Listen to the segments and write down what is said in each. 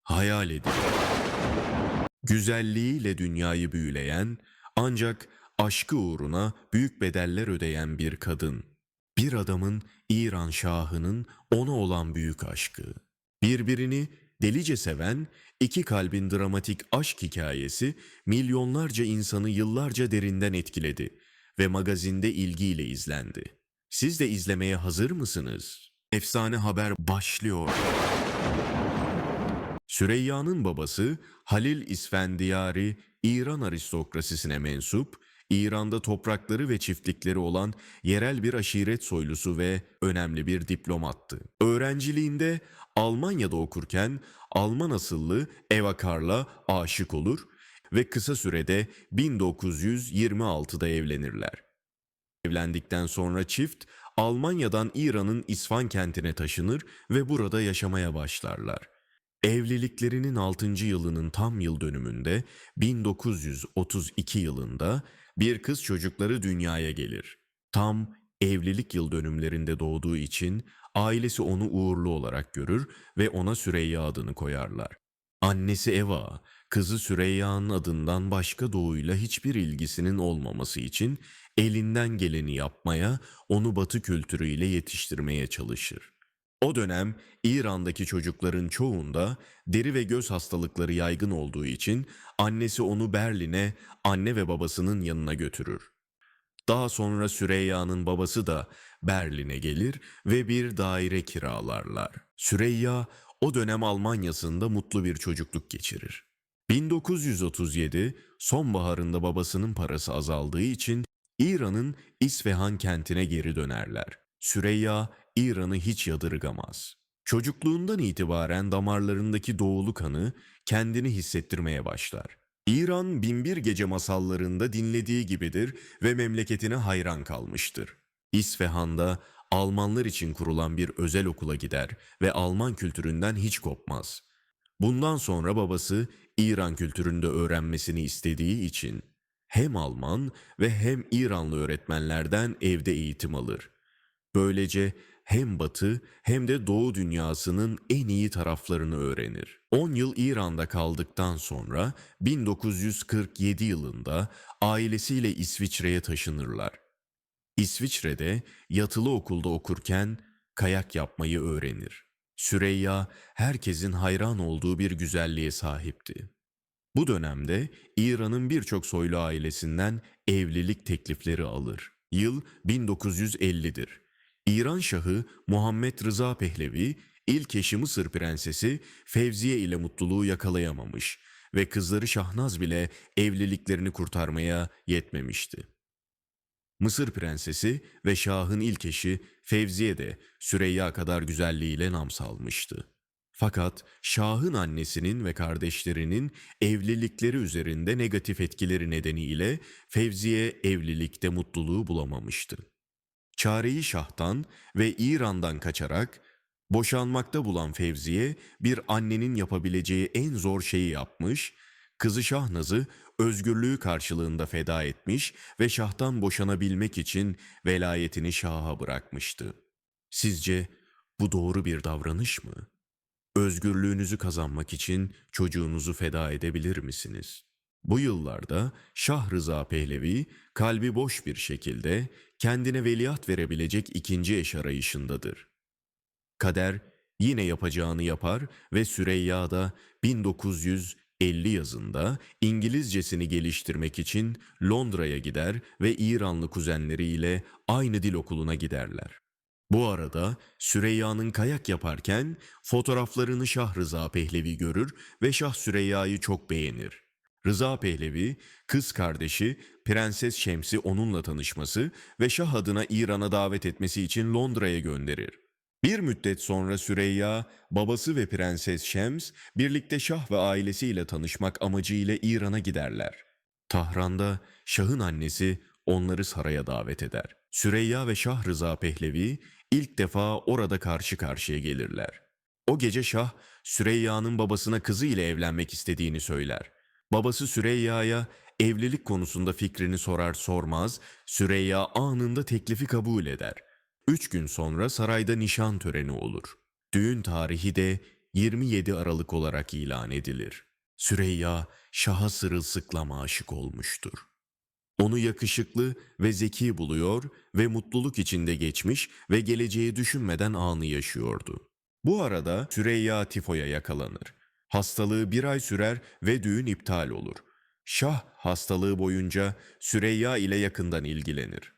hayal edin. Güzelliğiyle dünyayı büyüleyen, ancak aşkı uğruna büyük bedeller ödeyen bir kadın. Bir adamın, İran şahının ona olan büyük aşkı. Birbirini delice seven iki kalbin dramatik aşk hikayesi milyonlarca insanı yıllarca derinden etkiledi ve magazinde ilgiyle izlendi. Siz de izlemeye hazır mısınız? Efsane haber başlıyor. Süreyya'nın babası Halil İsfendiyari, İran aristokrasisine mensup, İran'da toprakları ve çiftlikleri olan yerel bir aşiret soylusu ve önemli bir diplomattı. Öğrenciliğinde Almanya'da okurken Alman asıllı Eva Karl'a aşık olur ve kısa sürede 1926'da evlenirler. Evlendikten sonra çift Almanya'dan İran'ın İsfahan kentine taşınır ve burada yaşamaya başlarlar. Evliliklerinin 6. yılının tam yıl dönümünde 1932 yılında bir kız çocukları dünyaya gelir. Tam evlilik yıl dönümlerinde doğduğu için ailesi onu uğurlu olarak görür ve ona Süreyya adını koyarlar. Annesi Eva, kızı Süreyya'nın adından başka doğuyla hiçbir ilgisinin olmaması için elinden geleni yapmaya, onu Batı kültürüyle yetiştirmeye çalışır. O dönem İran'daki çocukların çoğunda deri ve göz hastalıkları yaygın olduğu için annesi onu Berlin'e, anne ve babasının yanına götürür. Daha sonra Süreyya'nın babası da Berlin'e gelir ve bir daire kiralarlar. Süreyya o dönem Almanya'sında mutlu bir çocukluk geçirir. 1937 sonbaharında babasının parası azaldığı için İran'ın İsfahan kentine geri dönerler. Süreyya İran'ı hiç yadırgamaz. Çocukluğundan itibaren damarlarındaki doğulu kanı kendini hissettirmeye başlar. İran Binbir Gece masallarında dinlediği gibidir ve memleketine hayran kalmıştır. İsfahan'da Almanlar için kurulan bir özel okula gider ve Alman kültüründen hiç kopmaz. Bundan sonra babası İran kültüründe öğrenmesini istediği için hem Alman ve hem İranlı öğretmenlerden evde eğitim alır. Böylece hem Batı hem de Doğu dünyasının en iyi taraflarını öğrenir. 10 yıl İran'da kaldıktan sonra 1947 yılında ailesiyle İsviçre'ye taşınırlar. İsviçre'de yatılı okulda okurken kayak yapmayı öğrenir. Süreyya herkesin hayran olduğu bir güzelliğe sahipti. Bu dönemde İran'ın birçok soylu ailesinden evlilik teklifleri alır. Yıl 1950'dir. İran Şahı Muhammed Rıza Pehlevi ilk eşi Mısır Prensesi Fevziye ile mutluluğu yakalayamamış ve kızları Şahnaz bile evliliklerini kurtarmaya yetmemişti. Mısır Prensesi ve Şah'ın ilk eşi Fevziye de Süreyya kadar güzelliğiyle nam salmıştı. Fakat Şah'ın annesinin ve kardeşlerinin evlilikleri üzerinde negatif etkileri nedeniyle Fevziye evlilikte mutluluğu bulamamıştı. Çareyi Şah'tan ve İran'dan kaçarak boşanmakta bulan Fevziye bir annenin yapabileceği en zor şeyi yapmış, kızı Şahnaz'ı özgürlüğü karşılığında feda etmiş ve Şah'tan boşanabilmek için velayetini Şah'a bırakmıştı. Sizce bu doğru bir davranış mı? Özgürlüğünüzü kazanmak için çocuğunuzu feda edebilir misiniz? Bu yıllarda Şah Rıza Pehlevi kalbi boş bir şekilde kendine veliaht verebilecek ikinci eş arayışındadır. Kader yine yapacağını yapar ve Süreyya da 1950 yazında İngilizcesini geliştirmek için Londra'ya gider ve İranlı kuzenleriyle aynı dil okuluna giderler. Bu arada Süreyya'nın kayak yaparken fotoğraflarını Şah Rıza Pehlevi görür ve Şah Süreyya'yı çok beğenir. Rıza Pehlevi, kız kardeşi Prenses Şems'i onunla tanışması ve Şah adına İran'a davet etmesi için Londra'ya gönderir. Bir müddet sonra Süreyya, babası ve Prenses Şems birlikte Şah ve ailesiyle tanışmak amacıyla İran'a giderler. Tahran'da Şah'ın annesi onları saraya davet eder. Süreyya ve Şah Rıza Pehlevi ilk defa orada karşı karşıya gelirler. O gece Şah, Süreyya'nın babasına kızı ile evlenmek istediğini söyler. Babası Süreyya'ya evlilik konusunda fikrini sorar sormaz, Süreyya anında teklifi kabul eder. 3 gün sonra sarayda nişan töreni olur. Düğün tarihi de 27 Aralık olarak ilan edilir. Süreyya, Şah'a sırılsıklam aşık olmuştur. Onu yakışıklı ve zeki buluyor ve mutluluk içinde geçmiş ve geleceği düşünmeden anı yaşıyordu. Bu arada Süreyya tifoya yakalanır. Hastalığı 1 ay sürer ve düğün iptal olur. Şah hastalığı boyunca Süreyya ile yakından ilgilenir.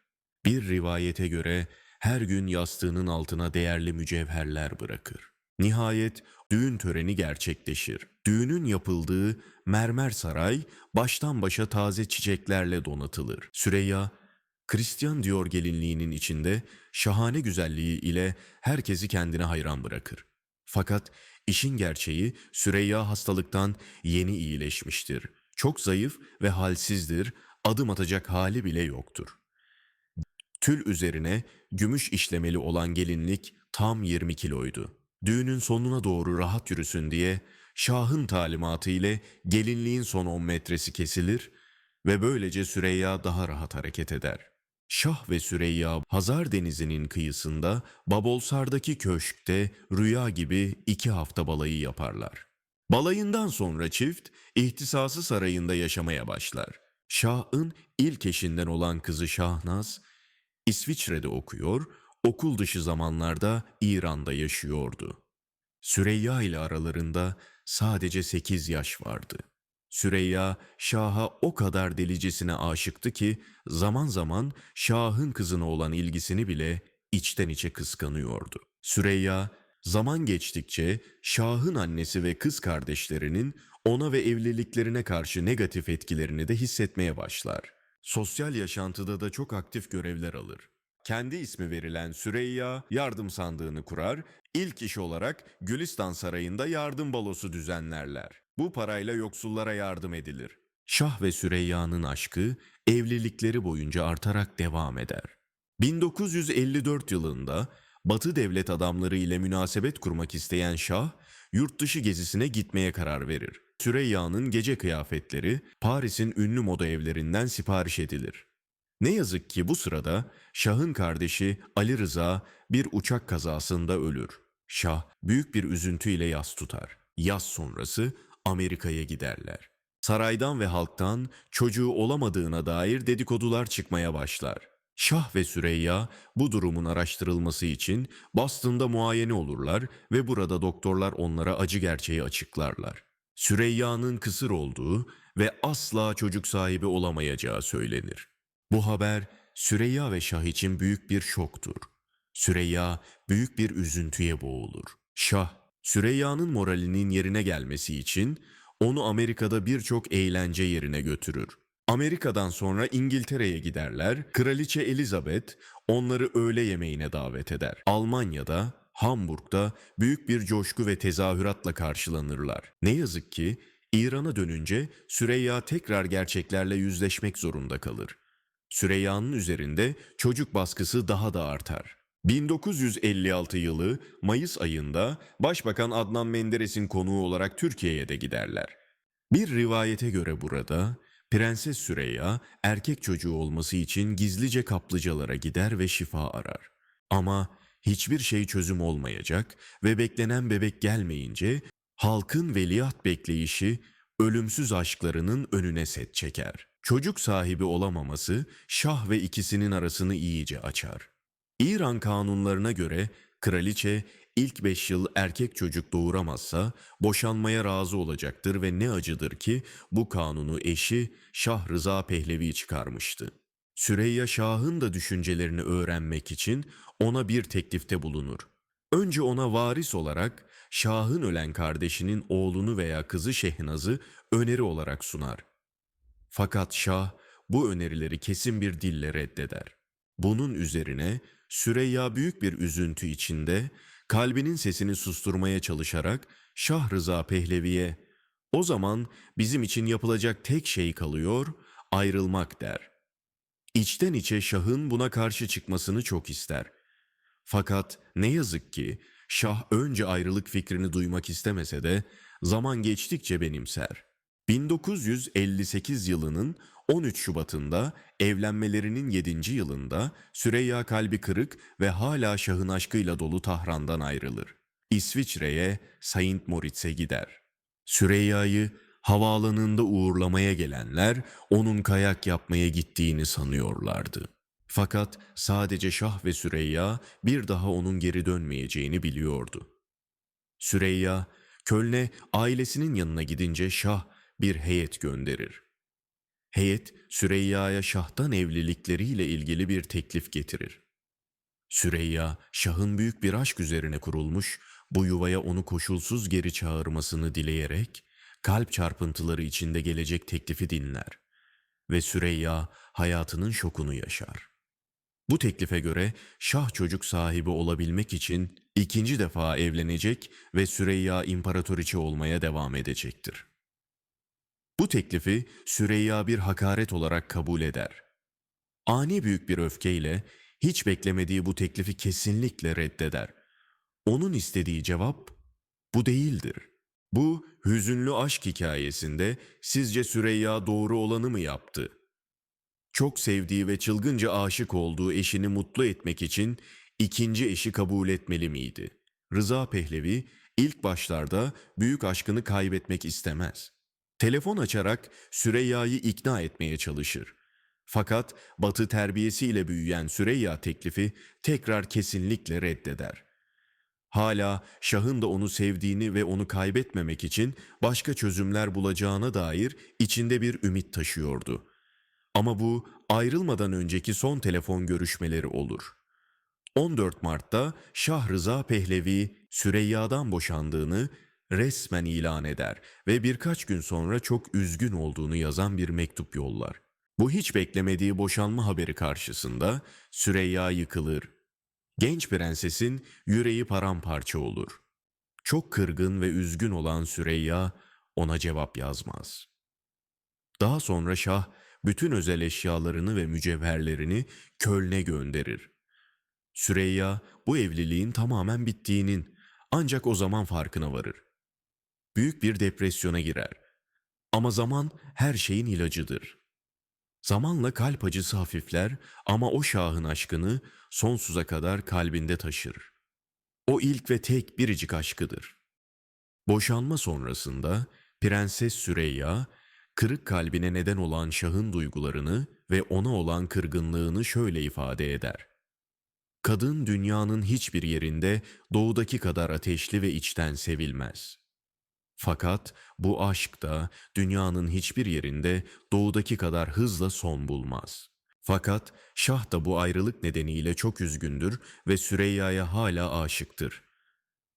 Bir rivayete göre her gün yastığının altına değerli mücevherler bırakır. Nihayet düğün töreni gerçekleşir. Düğünün yapıldığı mermer saray baştan başa taze çiçeklerle donatılır. Süreyya, Christian Dior gelinliğinin içinde şahane güzelliği ile herkesi kendine hayran bırakır. Fakat işin gerçeği Süreyya hastalıktan yeni iyileşmiştir. Çok zayıf ve halsizdir, adım atacak hali bile yoktur. Tül üzerine gümüş işlemeli olan gelinlik tam 20 kiloydu. Düğünün sonuna doğru rahat yürüsün diye Şah'ın talimatı ile gelinliğin son 10 metresi kesilir ve böylece Süreyya daha rahat hareket eder. Şah ve Süreyya Hazar Denizi'nin kıyısında Babolsar'daki köşkte rüya gibi 2 hafta balayı yaparlar. Balayından sonra çift ihtisası sarayında yaşamaya başlar. Şah'ın ilk eşinden olan kızı Şahnaz İsviçre'de okuyor, okul dışı zamanlarda İran'da yaşıyordu. Süreyya ile aralarında sadece 8 yaş vardı. Süreyya, Şah'a o kadar delicesine aşıktı ki zaman zaman Şah'ın kızına olan ilgisini bile içten içe kıskanıyordu. Süreyya, zaman geçtikçe Şah'ın annesi ve kız kardeşlerinin ona ve evliliklerine karşı negatif etkilerini de hissetmeye başlar. Sosyal yaşantıda da çok aktif görevler alır. Kendi ismi verilen Süreyya yardım sandığını kurar, ilk iş olarak Gülistan Sarayı'nda yardım balosu düzenlerler. Bu parayla yoksullara yardım edilir. Şah ve Süreyya'nın aşkı evlilikleri boyunca artarak devam eder. 1954 yılında Batı devlet adamları ile münasebet kurmak isteyen Şah, yurt dışı gezisine gitmeye karar verir. Süreyya'nın gece kıyafetleri Paris'in ünlü moda evlerinden sipariş edilir. Ne yazık ki bu sırada Şah'ın kardeşi Ali Rıza bir uçak kazasında ölür. Şah büyük bir üzüntüyle yas tutar. Yas sonrası Amerika'ya giderler. Saraydan ve halktan çocuğu olamadığına dair dedikodular çıkmaya başlar. Şah ve Süreyya bu durumun araştırılması için Boston'da muayene olurlar ve burada doktorlar onlara acı gerçeği açıklarlar. Süreyya'nın kısır olduğu ve asla çocuk sahibi olamayacağı söylenir. Bu haber Süreyya ve Şah için büyük bir şoktur. Süreyya büyük bir üzüntüye boğulur. Şah, Süreyya'nın moralinin yerine gelmesi için onu Amerika'da birçok eğlence yerine götürür. Amerika'dan sonra İngiltere'ye giderler. Kraliçe Elizabeth onları öğle yemeğine davet eder. Almanya'da, Hamburg'da büyük bir coşku ve tezahüratla karşılanırlar. Ne yazık ki İran'a dönünce Süreyya tekrar gerçeklerle yüzleşmek zorunda kalır. Süreyya'nın üzerinde çocuk baskısı daha da artar. 1956 yılı Mayıs ayında Başbakan Adnan Menderes'in konuğu olarak Türkiye'ye de giderler. Bir rivayete göre burada Prenses Süreyya erkek çocuğu olması için gizlice kaplıcalara gider ve şifa arar. Ama hiçbir şey çözüm olmayacak ve beklenen bebek gelmeyince halkın veliaht bekleyişi ölümsüz aşklarının önüne set çeker. Çocuk sahibi olamaması Şah ve ikisinin arasını iyice açar. İran kanunlarına göre kraliçe ilk 5 yıl erkek çocuk doğuramazsa boşanmaya razı olacaktır ve ne acıdır ki bu kanunu eşi Şah Rıza Pehlevi çıkarmıştı. Süreyya Şah'ın da düşüncelerini öğrenmek için ona bir teklifte bulunur. Önce ona varis olarak Şah'ın ölen kardeşinin oğlunu veya kızı Şehnaz'ı öneri olarak sunar. Fakat Şah bu önerileri kesin bir dille reddeder. Bunun üzerine Süreyya büyük bir üzüntü içinde kalbinin sesini susturmaya çalışarak Şah Rıza Pehlevi'ye "O zaman bizim için yapılacak tek şey kalıyor, ayrılmak." der. İçten içe Şah'ın buna karşı çıkmasını çok ister. Fakat ne yazık ki Şah önce ayrılık fikrini duymak istemese de zaman geçtikçe benimser. 1958 yılının 13 Şubat'ında evlenmelerinin 7. yılında Süreyya kalbi kırık ve hala Şah'ın aşkıyla dolu Tahran'dan ayrılır. İsviçre'ye Saint Moritz'e gider. Süreyya'yı havaalanında uğurlamaya gelenler onun kayak yapmaya gittiğini sanıyorlardı. Fakat sadece Şah ve Süreyya bir daha onun geri dönmeyeceğini biliyordu. Süreyya, Köln'e ailesinin yanına gidince Şah bir heyet gönderir. Heyet, Süreyya'ya Şah'tan evlilikleriyle ilgili bir teklif getirir. Süreyya, Şah'ın büyük bir aşk üzerine kurulmuş, bu yuvaya onu koşulsuz geri çağırmasını dileyerek, kalp çarpıntıları içinde gelecek teklifi dinler ve Süreyya hayatının şokunu yaşar. Bu teklife göre Şah çocuk sahibi olabilmek için ikinci defa evlenecek ve Süreyya imparatoriçe olmaya devam edecektir. Bu teklifi Süreyya bir hakaret olarak kabul eder. Ani büyük bir öfkeyle hiç beklemediği bu teklifi kesinlikle reddeder. Onun istediği cevap bu değildir. Bu hüzünlü aşk hikayesinde sizce Süreyya doğru olanı mı yaptı? Çok sevdiği ve çılgınca aşık olduğu eşini mutlu etmek için ikinci eşi kabul etmeli miydi? Rıza Pehlevi ilk başlarda büyük aşkını kaybetmek istemez. Telefon açarak Süreyya'yı ikna etmeye çalışır. Fakat Batı terbiyesiyle büyüyen Süreyya teklifi tekrar kesinlikle reddeder. Hala Şah'ın da onu sevdiğini ve onu kaybetmemek için başka çözümler bulacağına dair içinde bir ümit taşıyordu. Ama bu ayrılmadan önceki son telefon görüşmeleri olur. 14 Mart'ta Şah Rıza Pehlevi Süreyya'dan boşandığını resmen ilan eder ve birkaç gün sonra çok üzgün olduğunu yazan bir mektup yollar. Bu hiç beklemediği boşanma haberi karşısında Süreyya yıkılır. Genç prensesin yüreği paramparça olur. Çok kırgın ve üzgün olan Süreyya ona cevap yazmaz. Daha sonra Şah bütün özel eşyalarını ve mücevherlerini Köln'e gönderir. Süreyya bu evliliğin tamamen bittiğinin ancak o zaman farkına varır. Büyük bir depresyona girer. Ama zaman her şeyin ilacıdır. Zamanla kalp acısı hafifler ama o Şah'ın aşkını sonsuza kadar kalbinde taşır. O ilk ve tek biricik aşkıdır. Boşanma sonrasında Prenses Süreyya, kırık kalbine neden olan Şah'ın duygularını ve ona olan kırgınlığını şöyle ifade eder. Kadın dünyanın hiçbir yerinde doğudaki kadar ateşli ve içten sevilmez. Fakat bu aşk da dünyanın hiçbir yerinde doğudaki kadar hızla son bulmaz. Fakat Şah da bu ayrılık nedeniyle çok üzgündür ve Süreyya'ya hala aşıktır.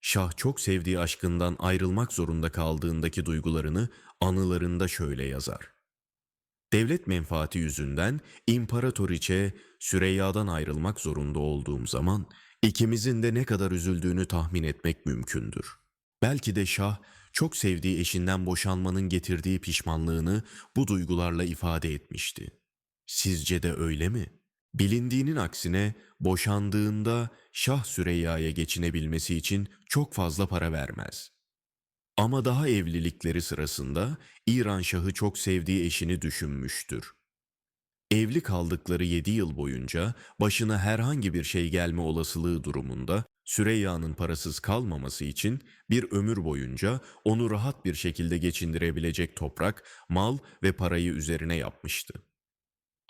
Şah çok sevdiği aşkından ayrılmak zorunda kaldığındaki duygularını anılarında şöyle yazar. Devlet menfaati yüzünden imparatoriçe Süreyya'dan ayrılmak zorunda olduğum zaman ikimizin de ne kadar üzüldüğünü tahmin etmek mümkündür. Belki de Şah çok sevdiği eşinden boşanmanın getirdiği pişmanlığını bu duygularla ifade etmişti. Sizce de öyle mi? Bilindiğinin aksine boşandığında Şah Süreyya'ya geçinebilmesi için çok fazla para vermez. Ama daha evlilikleri sırasında İran Şahı çok sevdiği eşini düşünmüştür. Evli kaldıkları 7 yıl boyunca başına herhangi bir şey gelme olasılığı durumunda Süreyya'nın parasız kalmaması için bir ömür boyunca onu rahat bir şekilde geçindirebilecek toprak, mal ve parayı üzerine yapmıştı.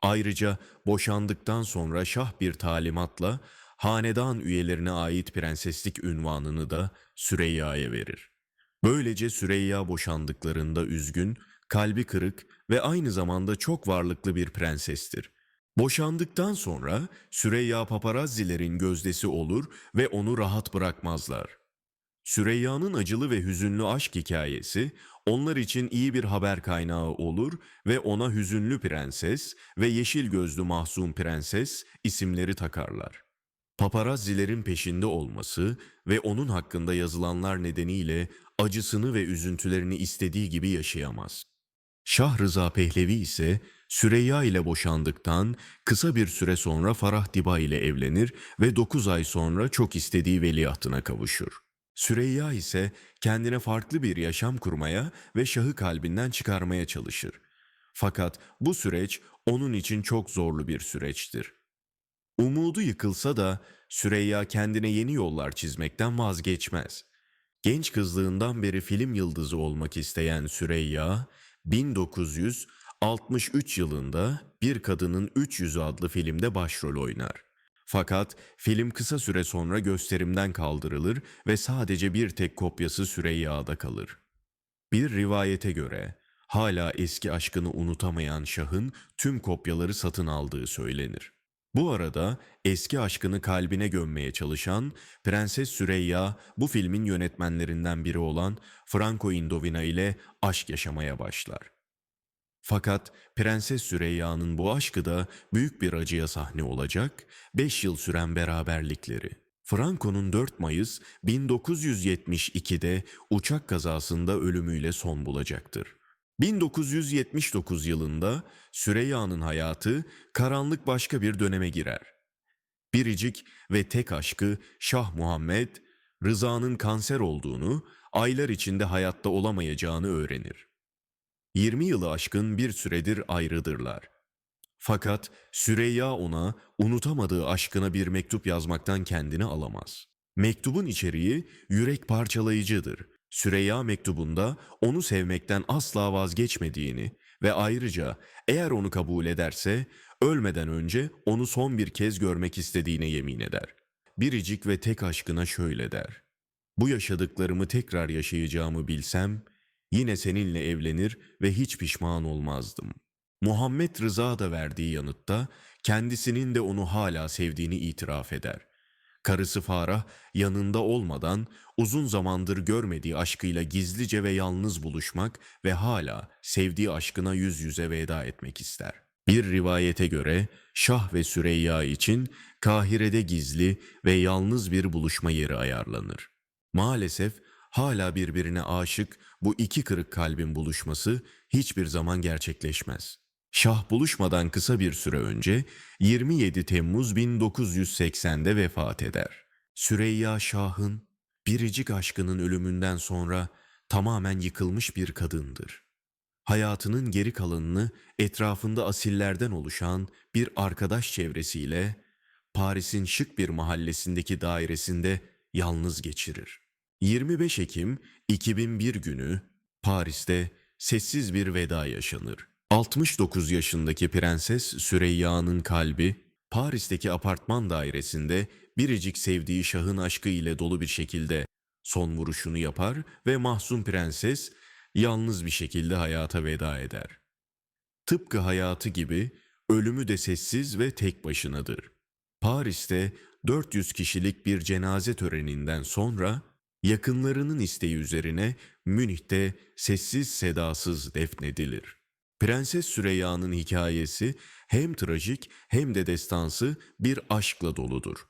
Ayrıca boşandıktan sonra Şah bir talimatla hanedan üyelerine ait prenseslik ünvanını da Süreyya'ya verir. Böylece Süreyya boşandıklarında üzgün, kalbi kırık ve aynı zamanda çok varlıklı bir prensestir. Boşandıktan sonra Süreyya paparazzilerin gözdesi olur ve onu rahat bırakmazlar. Süreyya'nın acılı ve hüzünlü aşk hikayesi onlar için iyi bir haber kaynağı olur ve ona Hüzünlü Prenses ve Yeşil Gözlü Mahzun Prenses isimleri takarlar. Paparazzilerin peşinde olması ve onun hakkında yazılanlar nedeniyle acısını ve üzüntülerini istediği gibi yaşayamaz. Şah Rıza Pehlevi ise Süreyya ile boşandıktan kısa bir süre sonra Farah Diba ile evlenir ve 9 ay sonra çok istediği veliahtına kavuşur. Süreyya ise kendine farklı bir yaşam kurmaya ve Şah'ı kalbinden çıkarmaya çalışır. Fakat bu süreç onun için çok zorlu bir süreçtir. Umudu yıkılsa da Süreyya kendine yeni yollar çizmekten vazgeçmez. Genç kızlığından beri film yıldızı olmak isteyen Süreyya, 1963 yılında Bir Kadının 300'ü adlı filmde başrol oynar. Fakat film kısa süre sonra gösterimden kaldırılır ve sadece bir tek kopyası Süreyya'da kalır. Bir rivayete göre hala eski aşkını unutamayan Şah'ın tüm kopyaları satın aldığı söylenir. Bu arada eski aşkını kalbine gömmeye çalışan Prenses Süreyya bu filmin yönetmenlerinden biri olan Franco Indovina ile aşk yaşamaya başlar. Fakat Prenses Süreyya'nın bu aşkı da büyük bir acıya sahne olacak, 5 yıl süren beraberlikleri. Franco'nun 4 Mayıs 1972'de uçak kazasında ölümüyle son bulacaktır. 1979 yılında Süreyya'nın hayatı karanlık başka bir döneme girer. Biricik ve tek aşkı Şah Muhammed, Rıza'nın kanser olduğunu, aylar içinde hayatta olamayacağını öğrenir. 20 yılı aşkın bir süredir ayrıdırlar. Fakat Süreyya ona unutamadığı aşkına bir mektup yazmaktan kendini alamaz. Mektubun içeriği yürek parçalayıcıdır. Süreyya mektubunda onu sevmekten asla vazgeçmediğini ve ayrıca eğer onu kabul ederse ölmeden önce onu son bir kez görmek istediğine yemin eder. Biricik ve tek aşkına şöyle der: "Bu yaşadıklarımı tekrar yaşayacağımı bilsem yine seninle evlenir ve hiç pişman olmazdım." Muhammed Rıza da verdiği yanıtta kendisinin de onu hala sevdiğini itiraf eder. Karısı Farah yanında olmadan uzun zamandır görmediği aşkıyla gizlice ve yalnız buluşmak ve hala sevdiği aşkına yüz yüze veda etmek ister. Bir rivayete göre Şah ve Süreyya için Kahire'de gizli ve yalnız bir buluşma yeri ayarlanır. Maalesef hala birbirine aşık bu iki kırık kalbin buluşması hiçbir zaman gerçekleşmez. Şah buluşmadan kısa bir süre önce 27 Temmuz 1980'de vefat eder. Süreyya Şah'ın biricik aşkının ölümünden sonra tamamen yıkılmış bir kadındır. Hayatının geri kalanını etrafında asillerden oluşan bir arkadaş çevresiyle Paris'in şık bir mahallesindeki dairesinde yalnız geçirir. 25 Ekim 2001 günü Paris'te sessiz bir veda yaşanır. 69 yaşındaki Prenses Süreyya'nın kalbi Paris'teki apartman dairesinde biricik sevdiği Şah'ın aşkı ile dolu bir şekilde son vuruşunu yapar ve Mahzun Prenses yalnız bir şekilde hayata veda eder. Tıpkı hayatı gibi ölümü de sessiz ve tek başınadır. Paris'te 400 kişilik bir cenaze töreninden sonra yakınlarının isteği üzerine Münih'te sessiz sedasız defnedilir. Prenses Süreyya'nın hikayesi hem trajik hem de destansı bir aşkla doludur.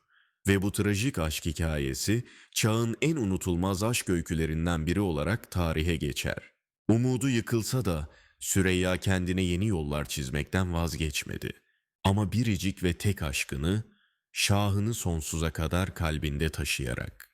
Ve bu trajik aşk hikayesi çağın en unutulmaz aşk öykülerinden biri olarak tarihe geçer. Umudu yıkılsa da Süreyya kendine yeni yollar çizmekten vazgeçmedi. Ama biricik ve tek aşkını, Şah'ını sonsuza kadar kalbinde taşıyarak.